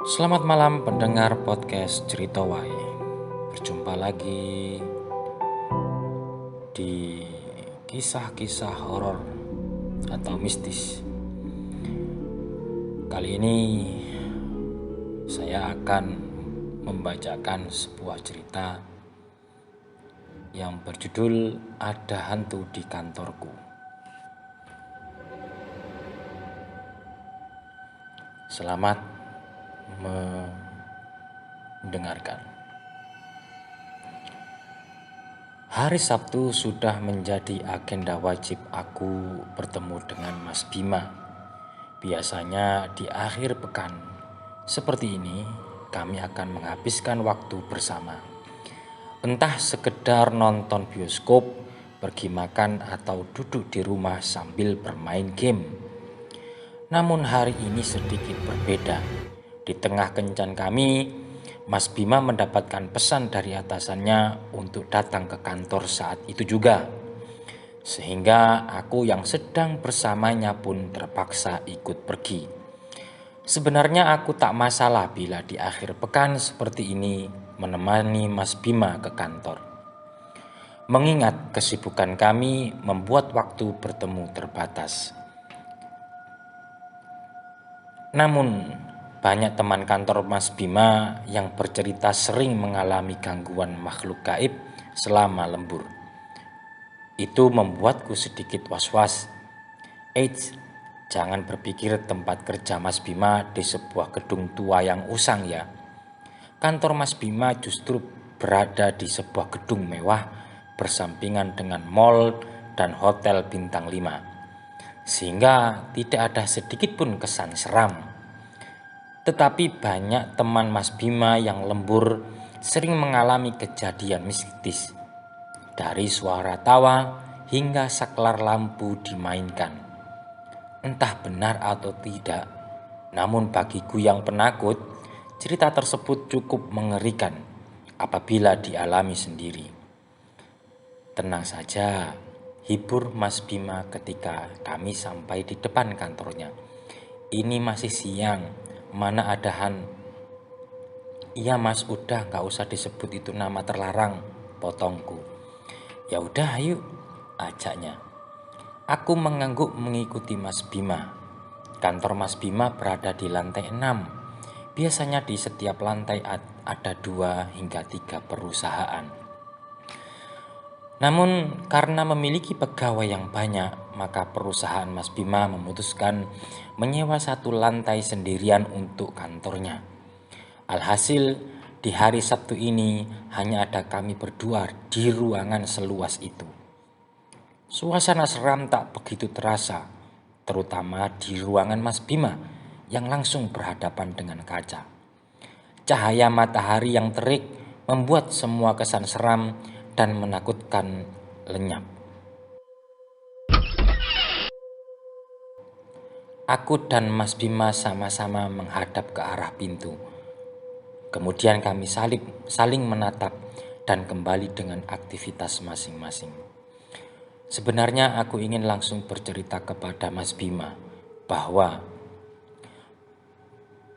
Selamat malam pendengar podcast Cerita Wai. Berjumpa lagi di kisah-kisah horor atau mistis. Kali ini saya akan membacakan sebuah cerita yang berjudul Ada Hantu di Kantorku. Selamat mendengarkan. Hari Sabtu sudah menjadi agenda wajib aku bertemu dengan Mas Bima. Biasanya di akhir pekan seperti ini kami akan menghabiskan waktu bersama. Entah sekedar nonton bioskop, pergi makan atau duduk di rumah sambil bermain game. Namun hari ini sedikit berbeda. Di tengah kencan kami, Mas Bima mendapatkan pesan dari atasannya untuk datang ke kantor saat itu juga. Sehingga aku yang sedang bersamanya pun terpaksa ikut pergi. Sebenarnya aku tak masalah bila di akhir pekan seperti ini menemani Mas Bima ke kantor. Mengingat kesibukan kami membuat waktu bertemu terbatas. Namun, banyak teman kantor Mas Bima yang bercerita sering mengalami gangguan makhluk gaib selama lembur. Itu membuatku sedikit was-was. Eits, jangan berpikir tempat kerja Mas Bima di sebuah gedung tua yang usang ya. Kantor Mas Bima justru berada di sebuah gedung mewah bersampingan dengan mall dan hotel bintang 5. Sehingga tidak ada sedikit pun kesan seram. Tetapi banyak teman Mas Bima yang lembur sering mengalami kejadian mistis. Dari suara tawa hingga saklar lampu dimainkan. Entah benar atau tidak, namun bagiku yang penakut, cerita tersebut cukup mengerikan apabila dialami sendiri. Tenang saja, hibur Mas Bima ketika kami sampai di depan kantornya. Ini masih siang, mana ada Iya Mas, udah gak usah disebut itu nama terlarang, potongku. Ya udah ayo, ajaknya. Aku mengangguk mengikuti Mas Bima. Kantor Mas Bima berada di lantai 6. Biasanya di setiap lantai ada 2 hingga 3 perusahaan. Namun karena memiliki pegawai yang banyak, maka perusahaan Mas Bima memutuskan menyewa satu lantai sendirian untuk kantornya. Alhasil di hari Sabtu ini hanya ada kami berdua di ruangan seluas itu. Suasana seram tak begitu terasa, terutama di ruangan Mas Bima yang langsung berhadapan dengan kaca. Cahaya matahari yang terik membuat semua kesan seram dan menakutkan lenyap. Aku dan Mas Bima sama-sama menghadap ke arah pintu. Kemudian kami saling menatap dan kembali dengan aktivitas masing-masing. Sebenarnya aku ingin langsung bercerita kepada Mas Bima bahwa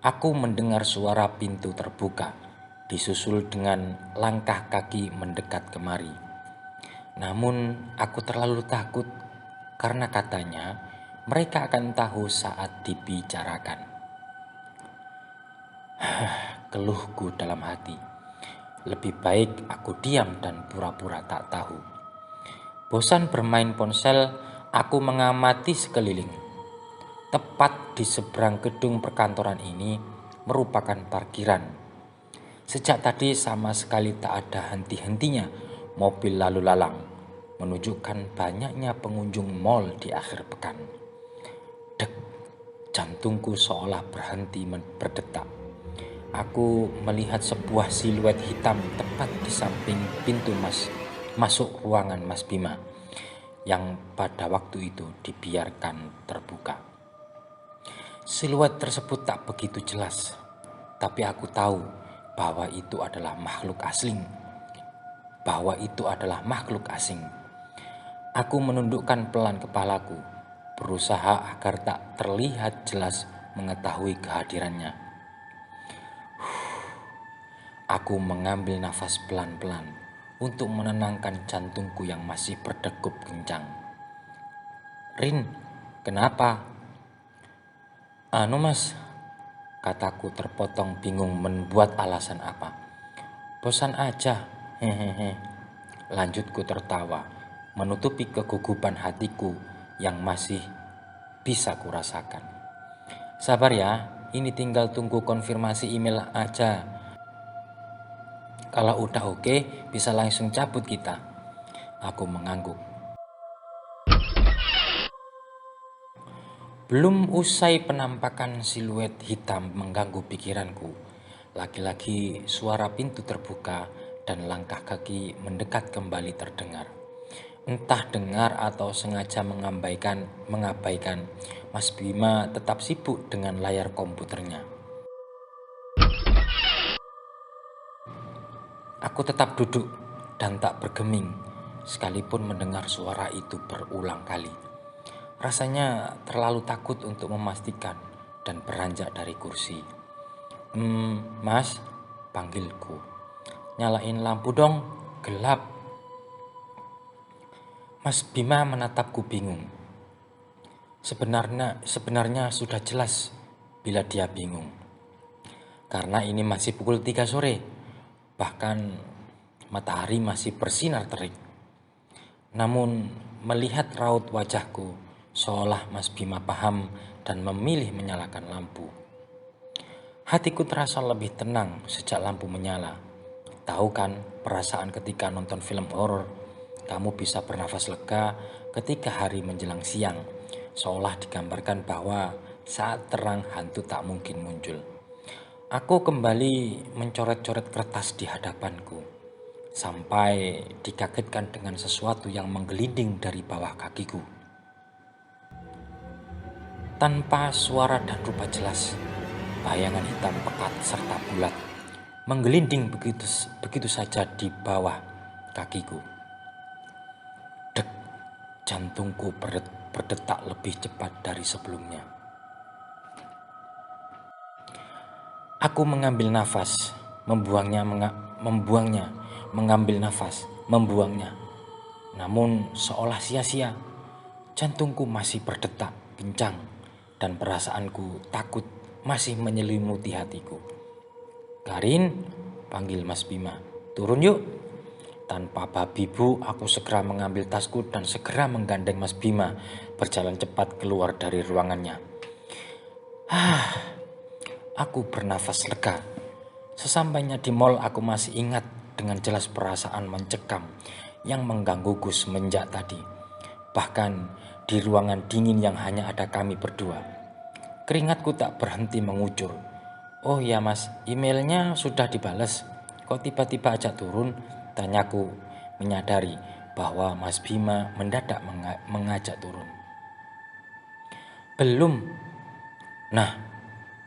aku mendengar suara pintu terbuka disusul dengan langkah kaki mendekat kemari. Namun aku terlalu takut karena katanya mereka akan tahu saat dibicarakan. Keluhku dalam hati. Lebih baik aku diam dan pura-pura tak tahu. Bosan bermain ponsel, aku mengamati sekeliling. Tepat di seberang gedung perkantoran ini merupakan parkiran. Sejak tadi sama sekali tak ada henti-hentinya mobil lalu lalang, menunjukkan banyaknya pengunjung mal di akhir pekan. Dek, jantungku seolah berhenti berdetak. Aku melihat sebuah siluet hitam tepat di samping pintu masuk ruangan Mas Bima yang pada waktu itu dibiarkan terbuka. Siluet tersebut tak begitu jelas, tapi aku tahu bahwa itu adalah makhluk asing. Aku menundukkan pelan kepalaku, berusaha agar tak terlihat jelas mengetahui kehadirannya. Aku mengambil nafas pelan-pelan untuk menenangkan jantungku yang masih berdegup kencang. "Rin, kenapa?" "Anu mas," kataku terpotong bingung membuat alasan apa. "Bosan aja, hehehe," lanjutku tertawa, menutupi kegugupan hatiku yang masih bisa kurasakan. "Sabar ya, ini tinggal tunggu konfirmasi email aja. Kalau udah oke, bisa langsung cabut kita." Aku mengangguk. Belum usai penampakan siluet hitam mengganggu pikiranku, lagi-lagi suara pintu terbuka dan langkah kaki mendekat kembali terdengar. Entah dengar atau sengaja mengabaikan, Mas Bima tetap sibuk dengan layar komputernya. Aku tetap duduk dan tak bergeming, sekalipun mendengar suara itu berulang kali. Rasanya terlalu takut untuk memastikan dan beranjak dari kursi. Mas," panggilku. "Nyalain lampu dong, gelap." Mas Bima menatapku bingung. Sebenarnya sudah jelas bila dia bingung. Karena ini masih pukul 3 sore, bahkan matahari masih bersinar terik. Namun melihat raut wajahku, seolah Mas Bima paham dan memilih menyalakan lampu. Hatiku terasa lebih tenang sejak lampu menyala. Tahu kan perasaan ketika nonton film horor, kamu bisa bernafas lega ketika hari menjelang siang, seolah digambarkan bahwa saat terang hantu tak mungkin muncul. Aku kembali mencoret-coret kertas di hadapanku, sampai dikagetkan dengan sesuatu yang menggelinding dari bawah kakiku. Tanpa suara dan rupa jelas, bayangan hitam pekat serta bulat menggelinding begitu saja di bawah kakiku. Dek, jantungku berdetak lebih cepat dari sebelumnya. Aku mengambil nafas, membuangnya, mengambil nafas, membuangnya. Namun seolah sia-sia, jantungku masih berdetak kencang dan perasaanku takut masih menyelimuti hatiku. "Karin," panggil Mas Bima, "turun yuk." Tanpa babi bu, aku segera mengambil tasku dan segera menggandeng Mas Bima berjalan cepat keluar dari ruangannya. Aku bernafas lega. Sesampainya di mall, aku masih ingat dengan jelas perasaan mencekam yang menggangguku semenjak tadi. Bahkan di ruangan dingin yang hanya ada kami berdua, keringatku tak berhenti mengucur. "Oh ya mas, emailnya sudah dibales. Kok tiba-tiba ajak turun?" tanyaku, menyadari bahwa Mas Bima mendadak mengajak turun. "Belum." "Nah,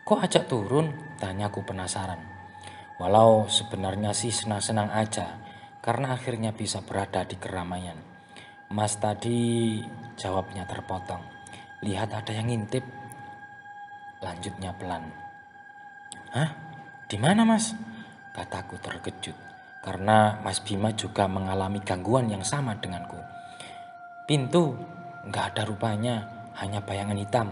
kok ajak turun?" tanyaku penasaran. Walau sebenarnya sih senang-senang aja karena akhirnya bisa berada di keramaian. "Mas tadi," jawabnya terpotong. "Lihat ada yang ngintip." Lanjutnya pelan. "Hah? Di mana mas?" kataku terkejut karena Mas Bima juga mengalami gangguan yang sama denganku. "Pintu, nggak ada rupanya, hanya bayangan hitam.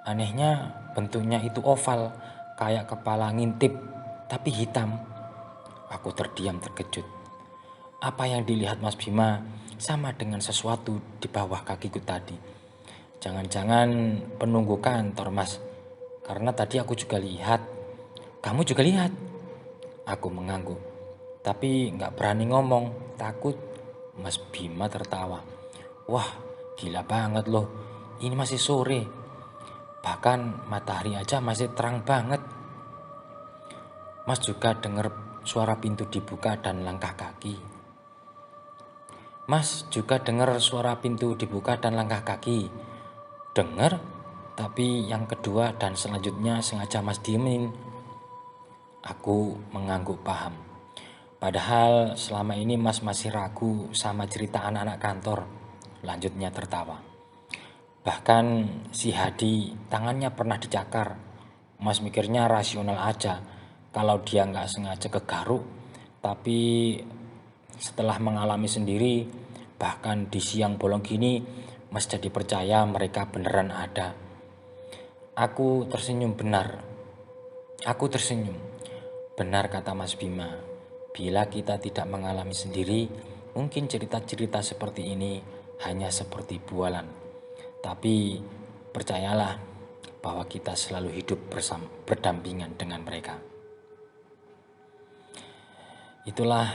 Anehnya bentuknya itu oval, kayak kepala ngintip, tapi hitam." Aku terdiam terkejut. Apa yang dilihat Mas Bima sama dengan sesuatu di bawah kakiku tadi. "Jangan-jangan penunggu kantor mas, karena tadi aku juga lihat." "Kamu juga lihat?" Aku mengangguk, tapi gak berani ngomong, takut. Mas Bima tertawa. "Wah, gila banget loh, ini masih sore. Bahkan matahari aja masih terang banget." "Mas juga dengar suara pintu dibuka dan langkah kaki." "Mas juga dengar suara pintu dibuka dan langkah kaki." "Dengar, tapi yang kedua dan selanjutnya sengaja mas diemin." Aku mengangguk paham. Padahal selama ini mas masih ragu sama cerita anak-anak kantor. Lanjutnya tertawa. "Bahkan si Hadi tangannya pernah dicakar. Mas mikirnya rasional aja, kalau dia nggak sengaja kegaruk, tapi setelah mengalami sendiri, bahkan di siang bolong gini, Mas jadi percaya mereka beneran ada. Aku tersenyum benar. Aku tersenyum. Benar kata Mas Bima. Bila kita tidak mengalami sendiri, mungkin cerita-cerita seperti ini hanya seperti bualan. Tapi percayalah bahwa kita selalu hidup berdampingan dengan mereka. Itulah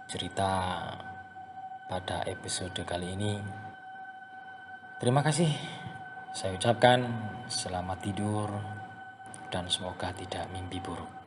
cerita pada episode kali ini. Terima kasih. Saya ucapkan selamat tidur dan semoga tidak mimpi buruk.